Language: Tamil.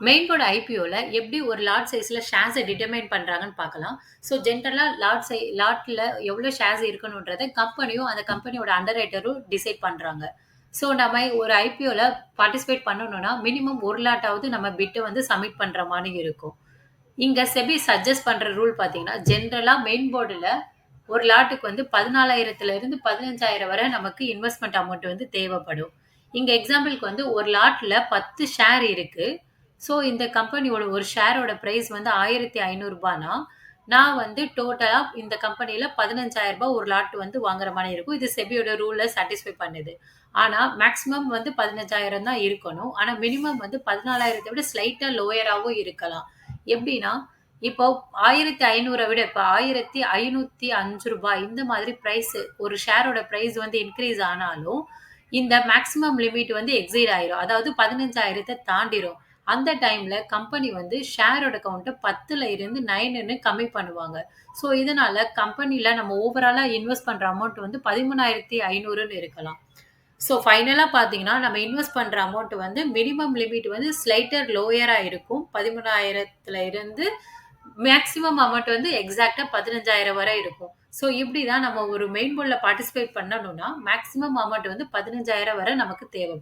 மெயின் போர்ட் ஐபிஓல எப்படி ஒரு லாட் சைஸ்ல ஷேர்ஸ டிட்டர்மைன் பண்றாங்கன்னு பார்க்கலாம். ஸோ ஜென்ரலா லாட்ல எவ்வளோ ஷேர்ஸ் இருக்கணுன்றத கம்பெனியும், அந்த கம்பெனியோட அண்டர் ரைட்டரும் டிசைட் பண்றாங்க. ஸோ நம்ம ஒரு ஐபிஓல பார்ட்டிசிபேட் பண்ணணும்னா, மினிமம் 1 லாட்டாவது நம்ம பிட்ட வந்து சப்மிட் பண்ற மாரி இருக்கும். இங்க செபி சஜெஸ்ட் பண்ற ரூல் பார்த்தீங்கன்னா, ஜென்ரலா மெயின் போர்டுல ஒரு லாட்டுக்கு வந்து 14,000 இருந்து 15,000 வரை நமக்கு இன்வெஸ்ட்மென்ட் அமௌண்ட் வந்து தேவைப்படும். இங்க எக்ஸாம்பிள்க்கு வந்து ஒரு லாட்ல 10 ஷேர் இருக்கு. ஸோ இந்த கம்பெனியோட ஒரு ஷேரோட பிரைஸ் வந்து ரூ. 1,500னா, நான் வந்து டோட்டலா இந்த கம்பெனில ரூ. 15,000 ஒரு லாட் வந்து வாங்குற மாரி இருக்கும். இது செபியோட ரூல்ல சாட்டிஸ்ஃபை பண்ணுது. ஆனா மேக்ஸிமம் வந்து 15,000 தான் இருக்கணும். ஆனா மினிமம் வந்து 14,000 விட ஸ்லைட்டா லோயராவும் இருக்கலாம். எப்படின்னா, இப்போ 1,500 விட இப்ப ரூ. 1,505 இந்த மாதிரி பிரைஸ் ஒரு ஷேரோட பிரைஸ் வந்து இன்கிரீஸ் ஆனாலும், இந்த மேக்ஸிமம் லிமிட் வந்து எக்ஸீட் ஆயிரும். அதாவது 15,000 தாண்டிரும். அந்த டைம்ல கம்பெனி வந்து ஷேரோட கவுண்ட்ட 10ல இருந்து 9ன்னு கம்மி பண்ணுவாங்க. ஸோ இதனால கம்பெனில நம்ம ஓவராலா இன்வெஸ்ட் பண்ற அமௌண்ட் வந்து 13,500ன்னு இருக்கலாம். ஸோ ஃபைனலா பார்த்தீங்கன்னா, நம்ம இன்வெஸ்ட் பண்ற அமௌண்ட் வந்து மினிமம் லிமிட் வந்து ஸ்லைட்டர் லோயரா இருக்கும். 13,000த்துல இருந்து மேக்ஸிமம் அமௌண்ட் வந்து எக்ஸாக்ட்டா 15,000 வரை இருக்கும். ஸோ இப்படி தான் நம்ம ஒரு மெயின் போர்ட்ல பார்ட்டிசிபேட் பண்ணணும்னா, மேக்ஸிமம் அமௌண்ட் வந்து 15,000 வரை நமக்கு தேவை.